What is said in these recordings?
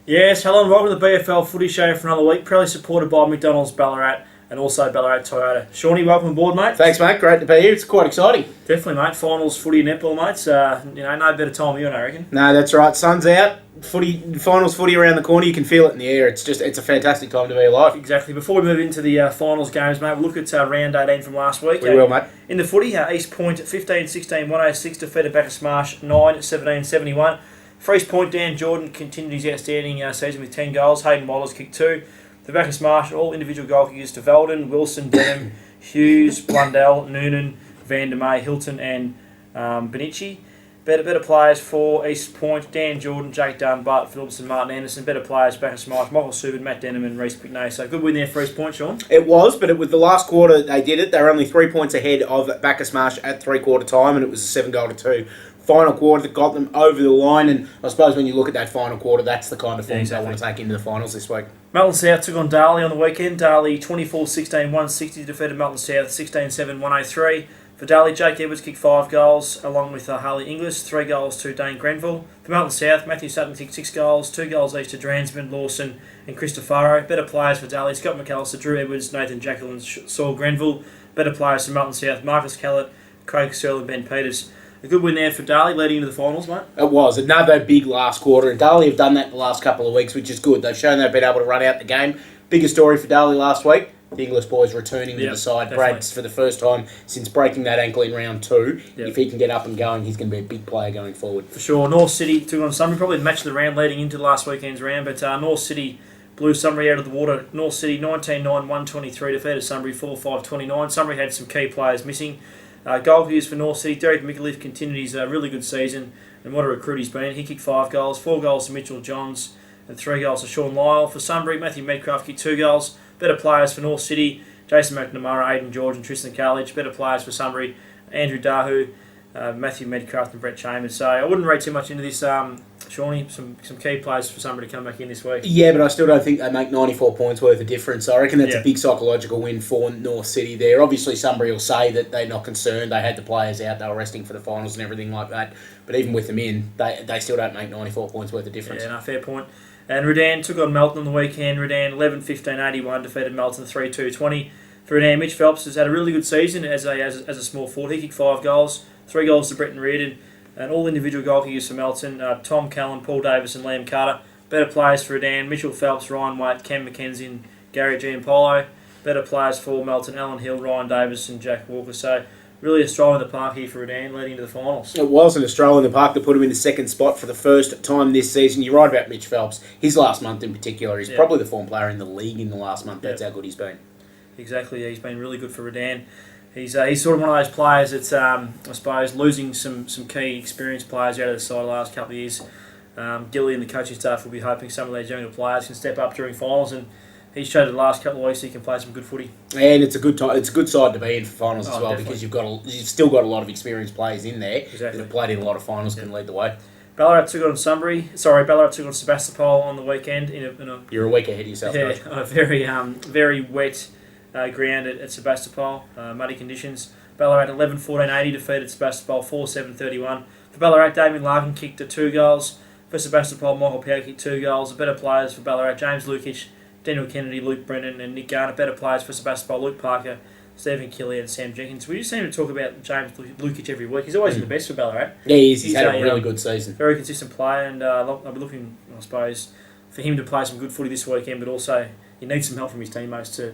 Yes, hello and welcome to the BFL Footy Show for another week, proudly supported by McDonald's Ballarat and also Ballarat Toyota. Shawnee, welcome aboard, mate. Thanks, mate. Great to be here. It's quite exciting. Definitely, mate. Finals, footy and netball, mates. No better time of year, I reckon. No, that's right. Sun's out. Finals footy around the corner. You can feel it in the air. It's a fantastic time to be alive. Exactly. Before we move into the finals games, mate, we'll look at round 18 from last week. We will, mate. In the footy, East Point 15-16, 106 defeated Bacchus Marsh 9-17-71. For East Point, Dan Jordan continued his outstanding season with 10 goals. Hayden Wallace kicked 2. For Bacchus Marsh, all individual goal kickers to Veldon, Wilson, Denham, Hughes, Blundell, Noonan, Van der May, Hilton and Benici. Better players for East Point, Dan Jordan, Jake Dunn, Bart Phillips and Martin Anderson. Better players, Bacchus Marsh, Michael Subin, Matt Denham and Reece Pickney. So good win there for East Point, Sean. It was, but with the last quarter they did it. They were only 3 points ahead of Bacchus Marsh at three-quarter time, and it was a 7-2 final quarter that got them over the line. And I suppose when you look at that final quarter, that's the kind of form they want to take into the finals this week. Melton South took on Darley on the weekend. Darley 24-16, 160 defeated Melton South 16-7, 103. For Darley, Jake Edwards kicked 5 goals, along with Harley Inglis, 3 goals to Dane Grenville. For Melton South, Matthew Sutton kicked 6 goals, 2 goals each to Dransman, Lawson and Christofaro. Better players for Darley, Scott McAllister, Drew Edwards, Nathan Jacqueline, Saul Grenville. Better players for Melton South, Marcus Kellett, Craig Searle and Ben Peters. A good win there for Darley leading into the finals, mate. It was another big last quarter, and Darley have done that the last couple of weeks, which is good. They've shown they've been able to run out the game. Bigger story for Darley last week. The English boys returning to the side. Definitely. Brad's for the first time since breaking that ankle in round 2. Yep. If he can get up and going, he's going to be a big player going forward. For sure. North City took on Sunbury, probably the match of the round leading into last weekend's round, but North City blew Sunbury out of the water. North City 19-9, 123 defeated Sunbury 4-5-29. Sunbury had some key players missing. Goal kickers for North City. Derek Micallef continued his really good season, and what a recruit he's been. He kicked 5 goals, 4 goals to Mitchell Johns, and 3 goals to Sean Lyle. For Sunbury, Matthew Medcraft kicked 2 goals. Better players for North City, Jason McNamara, Aidan George and Tristan Carledge. Better players for Sunbury, Andrew Dahu, Matthew Medcraft and Brett Chambers. So I wouldn't read too much into this, Shawnee. Some key players for Sunbury to come back in this week. Yeah, but I still don't think they make 94 points worth of difference. I reckon that's a big psychological win for North City there. Obviously, Sunbury will say that they're not concerned. They had the players out. They were resting for the finals and everything like that. But even with them in, they still don't make 94 points worth of difference. Yeah, no, fair point. And Redan took on Melton on the weekend. Redan 11-15-81 defeated Melton 3-2-20. For Redan, Mitch Phelps has had a really good season as a small forward. He kicked 5 goals, 3 goals to Bretton Reardon, and all individual goal kickers for Melton, Tom Callan, Paul Davis and Liam Carter. Better players for Redan, Mitchell Phelps, Ryan Waite, Cam McKenzie and Gary Giampolo. Better players for Melton, Alan Hill, Ryan Davis and Jack Walker. So really a stroll in the park here for Redan leading into the finals. It was a stroll in the park to put him in the second spot for the first time this season. You're right about Mitch Phelps. His last month in particular, he's probably the form player in the league in the last month. That's how good he's been. Exactly, yeah, he's been really good for Redan. He's sort of one of those players that's, I suppose, losing some key experienced players out of the side the last couple of years. Gilly and the coaching staff will be hoping some of these younger players can step up during finals, and he's showed the last couple of weeks he can play some good footy. And it's a good time. It's a good side to be in for finals as well, definitely. because you've still got a lot of experienced players in there that have played in a lot of finals can lead the way. Ballarat took on Ballarat took on Sebastopol on the weekend You're a week ahead of yourself, yeah, on a very wet ground at Sebastopol, muddy conditions. Ballarat 11-14-80 defeated Sebastopol 4-7-31. For Ballarat, Damien Larkin kicked 2 goals. For Sebastopol, Michael Powell kicked 2 goals. The better players for Ballarat, James Lukic, Daniel Kennedy, Luke Brennan and Nick Garner. Better players for Sebastopol, Luke Parker, Stephen Kelly and Sam Jenkins. We just seem to talk about James Lukic every week. He's always the best for Ballarat. Yeah, he's had a really good season. Very consistent player, and I'll be looking, I suppose, for him to play some good footy this weekend, but also he needs some help from his teammates to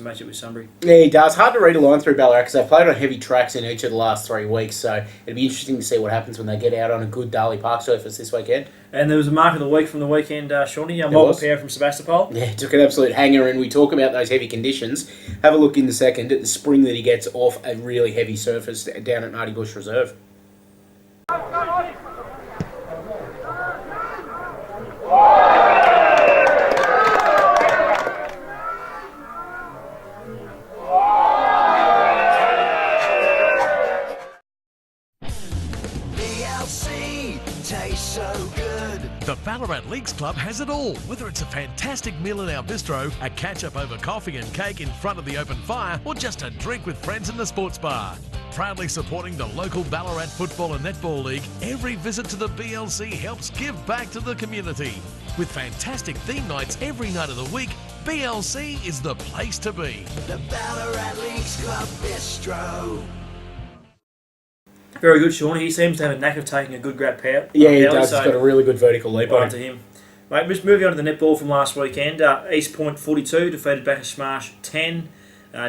match it with Sunbury. Yeah, he does. Hard to read a line through Ballarat because they've played on heavy tracks in each of the last 3 weeks, so it'll be interesting to see what happens when they get out on a good Darley Park surface this weekend. And there was a mark of the week from the weekend, Shawnee, Michael Powell from Sebastopol. Yeah, took an absolute hanger, and we talk about those heavy conditions. Have a look in the second at the spring that he gets off a really heavy surface down at Marty Bush Reserve. Tastes so good. The Ballarat Leagues Club has it all. Whether it's a fantastic meal in our bistro, a catch-up over coffee and cake in front of the open fire, or just a drink with friends in the sports bar. Proudly supporting the local Ballarat Football and Netball League, every visit to the BLC helps give back to the community. With fantastic theme nights every night of the week, BLC is the place to be. The Ballarat Leagues Club Bistro. Very good, Sean. He seems to have a knack of taking a good grab power. Yeah, he does. He's got a really good vertical leap on to him. Mate, just moving on to the netball from last weekend. East Point 42 defeated Bacchus Smash 10.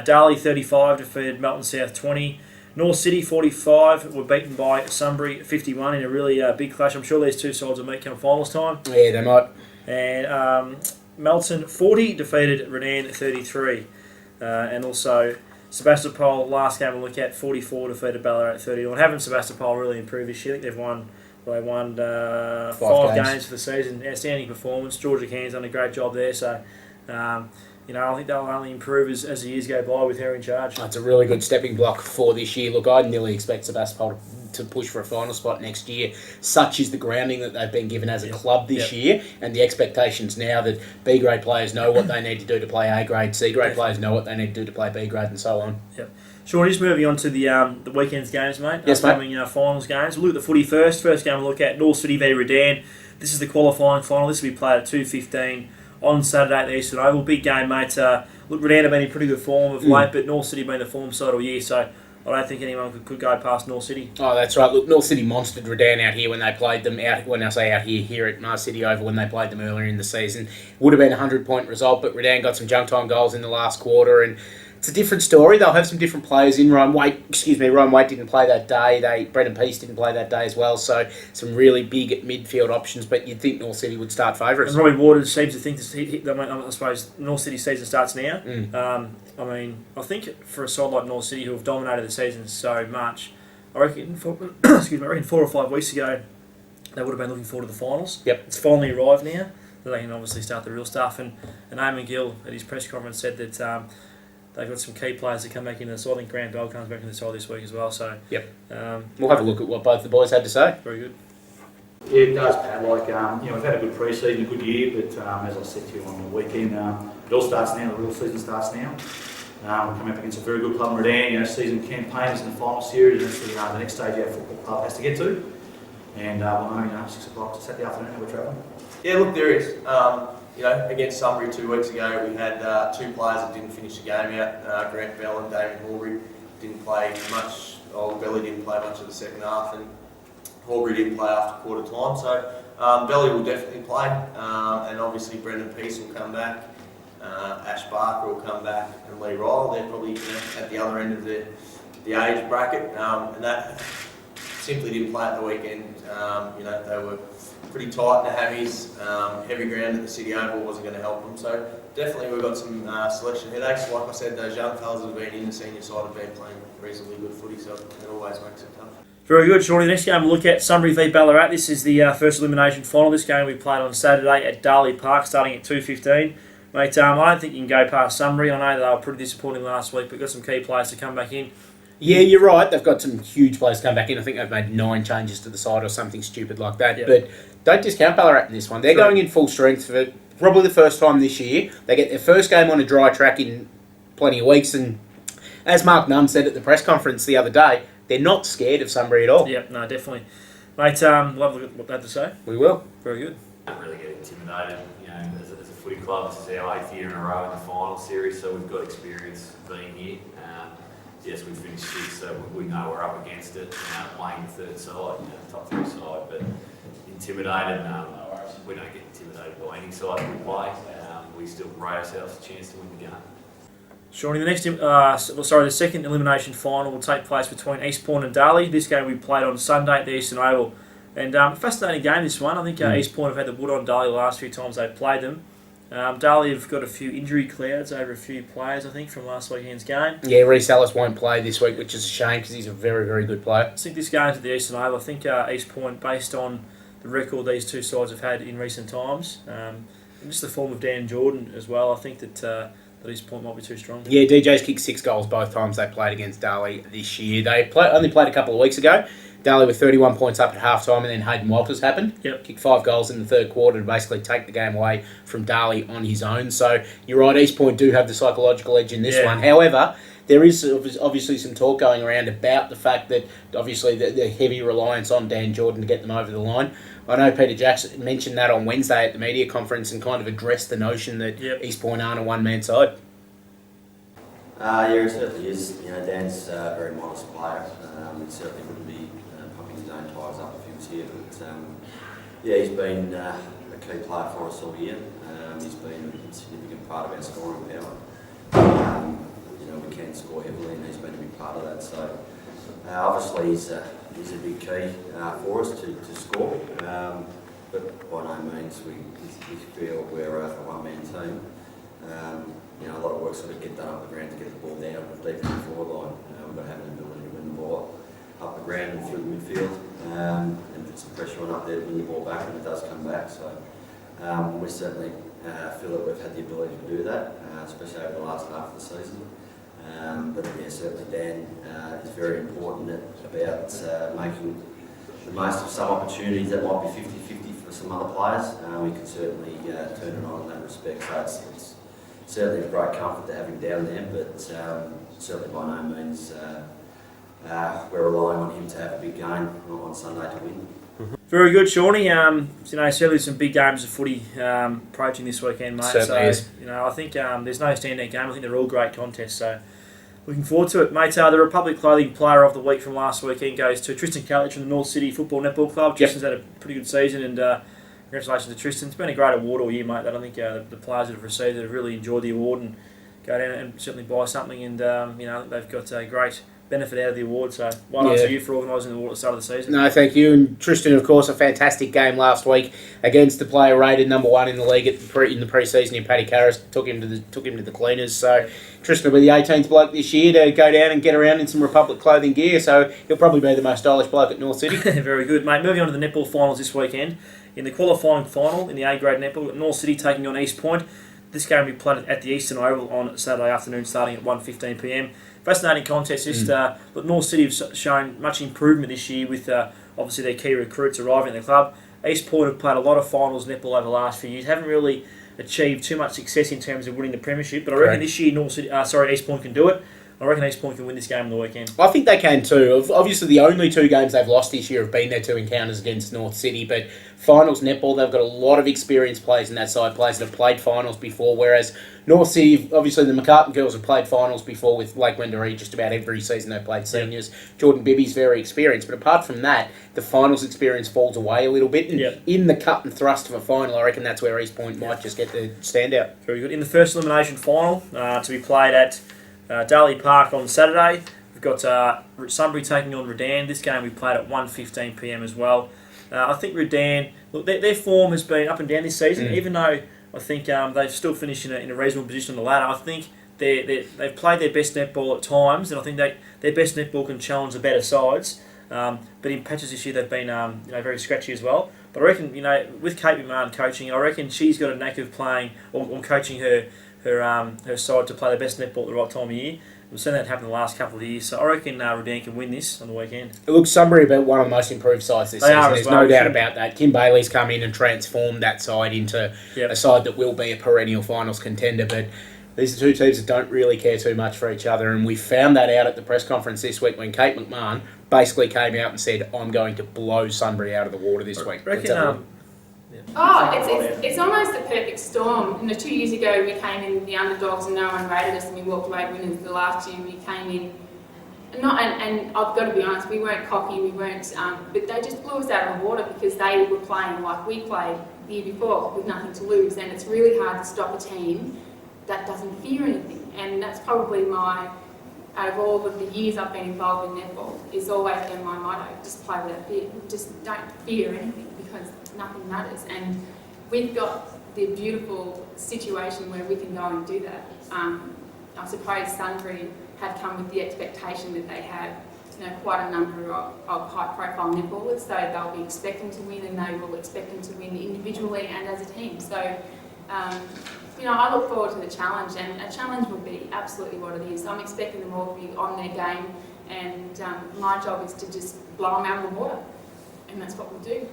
Darley 35 defeated Melton South 20. North City 45 were beaten by Sunbury 51 in a really big clash. I'm sure these two sides will meet come finals time. Yeah, they might. And Melton 40 defeated Redan 33. And also Sebastopol, last game we'll look at, 44 defeated Ballarat 31. Haven't Sebastopol really improved this year? I think they've won 5 games for the season. Outstanding performance. Georgia Cairns done a great job there. So, I think they'll only improve as the years go by with her in charge. It's a really good stepping block for this year. Look, I'd nearly expect Sebastopol to push for a final spot next year. Such is the grounding that they've been given as a club this year, and the expectations now that B grade players know what they need to do to play A grade, C grade players know what they need to do to play B grade, and so on. Yep. Sean, just moving on to the weekend's games, mate. Yes, upcoming finals games. We'll look at the footy first. First game we'll look at North City v Redan. This is the qualifying final. This will be played at 2:15 on Saturday at the Eastern Oval. Big game, mate. Look, Redan have been in pretty good form of late, but North City have been the form side all year, so I don't think anyone could go past North City. Oh, that's right. Look, North City monstered Redan out here when they played them. When I say out here at Mars City Oval when they played them earlier in the season. Would have been a 100-point result, but Redan got some junk time goals in the last quarter, and it's a different story. They'll have some different players in. Ryan Waite didn't play that day. Brendan Peace didn't play that day as well. So some really big midfield options. But you'd think North City would start favourites. And Robbie Waters seems to think I suppose North City season starts now. I think for a side like North City who have dominated the season so much, I reckon 4 or 5 weeks ago they would have been looking forward to the finals. Yep, it's finally arrived now. They can obviously start the real stuff. And Eamon Gill at his press conference said that. They've got some key players that come back into the side. I think Grant Bell comes back into the side this week as well. So we'll have a look at what both the boys had to say. Very good. Yeah, it does, Pat. We've had a good pre-season, a good year, but as I said to you on the weekend, it all starts now. The real season starts now. We're coming up against a very good club in Redan. Season campaigns in the final series, and it's the next stage our football club has to get to. And we'll know, 6 o'clock Saturday afternoon, we're travelling. Yeah, look, there is. Against Sunbury 2 weeks ago, we had 2 players that didn't finish the game out. Grant Bell and David Horbury didn't play much. Belly didn't play much of the second half, and Horbury didn't play after quarter time. So Belly will definitely play, and obviously Brendan Peace will come back. Ash Barker will come back, and Lee Ryle. They're probably at the other end of the age bracket, and that simply didn't play at the weekend. They were pretty tight in the hammies. Heavy ground at the City Oval wasn't going to help them. So definitely we've got some selection headaches. Like I said, those young fellas that have been in the senior side have been playing reasonably good footy, so it always makes it tough. Very good, Shawnee. The next game we'll look at Sunbury v Ballarat. This is the first elimination final. This game we played on Saturday at Darley Park, starting at 2:15. Mate, I don't think you can go past Sunbury. I know they were pretty disappointing last week, but got some key players to come back in. Yeah, you're right. They've got some huge players come back in. I think they've made 9 changes to the side or something stupid like that. Yep. But don't discount Ballarat in this one. They're going in full strength for probably the first time this year. They get their first game on a dry track in plenty of weeks. And as Mark Nunn said at the press conference the other day, they're not scared of Sunbury at all. Yep, no, definitely. Mate, we'll have a look at what they have to say. We will. Very good. Don't really get intimidated. As a footy club, this is our 8th year in a row in the final series, so we've got experience being here. Yes, we finished 6th, so we know we're up against it. Playing the 3rd side, top 3 side, but intimidated. We don't get intimidated by any side we play. We still rate ourselves a chance to win the game. Shawnee, the second elimination final will take place between East Point and Darley. This game we played on Sunday at the Eastern Oval. And fascinating game, this one. I think East Point have had the wood on Darley the last few times they've played them. Darley have got a few injury clouds over a few players, I think, from last weekend's game. Yeah, Reece Ellis won't play this week, which is a shame because he's a very, very good player. I think this game's at the Eastern Oval. I think East Point, based on the record these two sides have had in recent times, and just the form of Dan Jordan as well, I think that East Point might be too strong. Yeah, DJ's kicked 6 goals both times they played against Darley this year. They only played a couple of weeks ago. Darley with 31 points up at half-time, and then Hayden Walters happened. Yep. Kicked 5 goals in the 3rd quarter to basically take the game away from Darley on his own. So you're right, East Point do have the psychological edge in this one. However, there is obviously some talk going around about the fact that obviously the heavy reliance on Dan Jordan to get them over the line. I know Peter Jackson mentioned that on Wednesday at the media conference and kind of addressed the notion that East Point aren't a one-man side. Yeah, it certainly is. Dan's a very modest player. It certainly wouldn't be pumping his own tyres up if he was here. But he's been a key player for us all year. He's been a significant part of our scoring power. We can score heavily, and he's been a big part of that. So obviously he's a big key for us to score. But by no means we feel we're a one-man team. A lot of work's got to get done up the ground to get the ball down deep in the forward line. We've got to have an ability to win the ball up the ground and through the midfield, and put some pressure on up there to win the ball back when it does come back. So we certainly feel that we've had the ability to do that, especially over the last half of the season. But certainly Dan is very important about making the most of some opportunities that might be 50-50 for some other players. We can certainly turn it on in that respect. So it's certainly a great comfort to have him down there, but certainly by no means we're relying on him to have a big game on Sunday to win. Very good, Shawnee. Certainly some big games of footy approaching this weekend, mate. Certainly is. I think there's no standout game. I think they're all great contests. So looking forward to it, mate. The Republic Clothing Player of the Week from last weekend goes to Tristan Calich from the North City Football Netball Club. Tristan's had a pretty good season, and congratulations to Tristan. It's been a great award all year, mate. I think the players that have received it have really enjoyed the award and go down and certainly buy something. And they've got a great benefit out of the award. So well done to you for organising the award at the start of the season. No, thank you. And Tristan, of course, a fantastic game last week against the player rated number 1 in the league in the pre-season in Paddy Karras. Took him to the cleaners. So Tristan will be the 18th bloke this year to go down and get around in some Republic Clothing gear. So he'll probably be the most stylish bloke at North City. Very good, mate. Moving on to the netball finals this weekend. In the qualifying final in the A-grade netball, North City taking on East Point. This game will be played at the Eastern Oval on Saturday afternoon, starting at 1:15 p.m. Fascinating contest. But North City have shown much improvement this year with obviously their key recruits arriving at the club. East Point have played a lot of finals netball over the last few years. Haven't really achieved too much success in terms of winning the premiership, but I reckon this year East Point can do it. I reckon East Point can win this game on the weekend. I think they can too. Obviously, the only 2 games they've lost this year have been their 2 encounters against North City, but finals netball, they've got a lot of experienced players in that side, players that have played finals before, whereas North City, obviously the McCartan girls have played finals before with Lake Wendouree just about every season they've played seniors. Yep. Jordan Bibby's very experienced, but apart from that, the finals experience falls away a little bit, and in the cut and thrust of a final, I reckon that's where East Point might just get the standout. Very good. In the first elimination final, to be played at Daly Park on Saturday, we've got Sunbury taking on Redan. This game we played at 1:15 p.m. as well. I think Redan, look, their form has been up and down this season, even though I think they've still finished in a reasonable position on the ladder. I think they've played their best netball at times, and I think their best netball can challenge the better sides. But in patches this year, they've been very scratchy as well. But I reckon with Kate McMahon coaching, I reckon she's got a knack of playing or coaching her side to play the best netball at the right time of year. We've seen that happen the last couple of years, so I reckon Redan can win this on the weekend. It looks Sunbury about one of the most improved sides this season. There's no doubt about that. Kim Bailey's come in and transformed that side into a side that will be a perennial finals contender, but these are 2 teams that don't really care too much for each other, and we found that out at the press conference this week when Kate McMahon basically came out and said, I'm going to blow Sunbury out of the water this week. It's almost a perfect storm. 2 years ago we came in the underdogs and no one rated us and we walked away winners. The last year we came in, and I've got to be honest, we weren't cocky, but they just blew us out of the water because they were playing like we played the year before with nothing to lose, and it's really hard to stop a team that doesn't fear anything, and that's probably out of all of the years I've been involved in netball, it's always been my motto, just play without fear, just don't fear anything because nothing matters. And we've got the beautiful situation where we can go and do that. I suppose Sunbury have come with the expectation that they have quite a number of high-profile netballers, so they'll be expecting to win, and they will expect them to win individually and as a team. So I look forward to the challenge, and a challenge will be absolutely what it is. I'm expecting them all to be on their game, and my job is to just blow them out of the water, and that's what we'll do.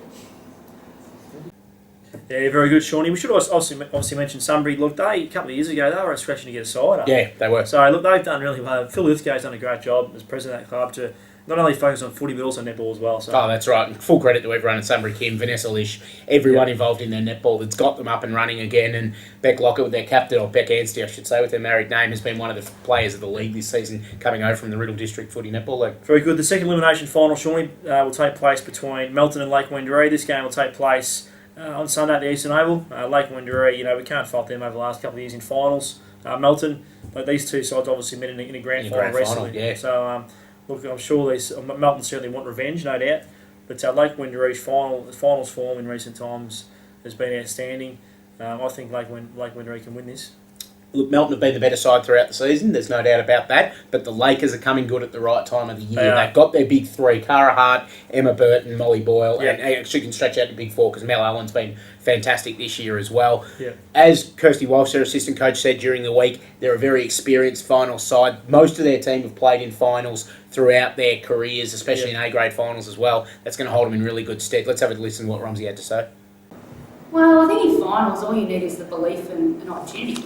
Yeah, very good, Shawnee. We should obviously mention Sunbury. Look, a couple of years ago, they were scratching to get a side up. Yeah, they were. So, look, they've done really well. Phil Lithgow's done a great job as president of that club to not only focus on footy, but also netball as well. So. Oh, that's right. And full credit to everyone at Sunbury, Kim, Vanessa Lish, everyone involved in their netball that's got them up and running again. And Beck Lockett, with their captain, or Beck Anstey, I should say, with their married name, has been one of the players of the league this season, coming over from the Riddle District Footy Netball League. Very good. The second elimination final, Shawnee, will take place between Melton and Lake Wendouree. This game will take place on Sunday at the Eastern Oval. Lake Wendouree, we can't fault them over the last couple of years in finals. Melton, but these two sides obviously met in a grand final recently. Yeah. So, look, I'm sure Melton certainly want revenge, no doubt. But Lake Wendouree's finals form in recent times has been outstanding. I think Lake Wendouree can win this. Look, Melton have been the better side throughout the season, there's no doubt about that, but the Lakers are coming good at the right time of the year. They've got their big three, Cara Hart, Emma Burton, Molly Boyle, and actually can stretch out to big four because Mel Allen's been fantastic this year as well. Yeah. As Kirsty Walsh, their assistant coach, said during the week, they're a very experienced finals side. Most of their team have played in finals throughout their careers, especially in A-grade finals as well. That's going to hold them in really good stead. Let's have a listen to what Romsey had to say. Well, I think in finals, all you need is the belief and an opportunity.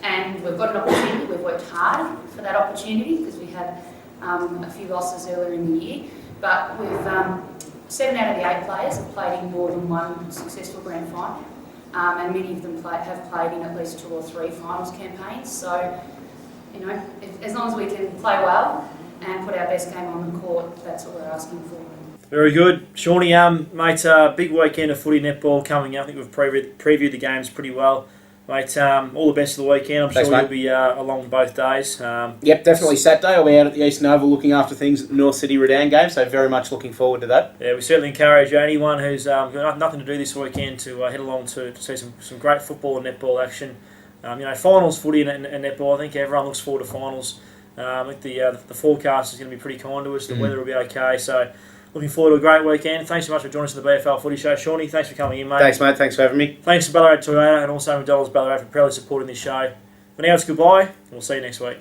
And we've got an opportunity, we've worked hard for that opportunity because we had a few losses earlier in the year. But we've 7 out of the 8 players have played in more than one successful grand final. And many of them have played in at least 2 or 3 finals campaigns. So, as long as we can play well and put our best game on the court, that's what we're asking for. Very good. Shawnee, mate, big weekend of footy netball coming up. I think we've previewed the games pretty well. Mate, all the best for the weekend. I'm sure you'll be along both days. Yep, definitely Saturday. I'll be out at the Eastern Oval looking after things at the North City Redan game, so very much looking forward to that. Yeah, we certainly encourage anyone who's got nothing to do this weekend to head along to see some great football and netball action. Finals, footy and netball, I think everyone looks forward to finals. I think the forecast is going to be pretty kind to us. The weather will be okay, so looking forward to a great weekend. Thanks so much for joining us on the BFL Footy Show. Shawnee, thanks for coming in, mate. Thanks, mate. Thanks for having me. Thanks to Ballarat Toyota and also McDonald's Ballarat for proudly supporting this show. For now, it's goodbye, and we'll see you next week.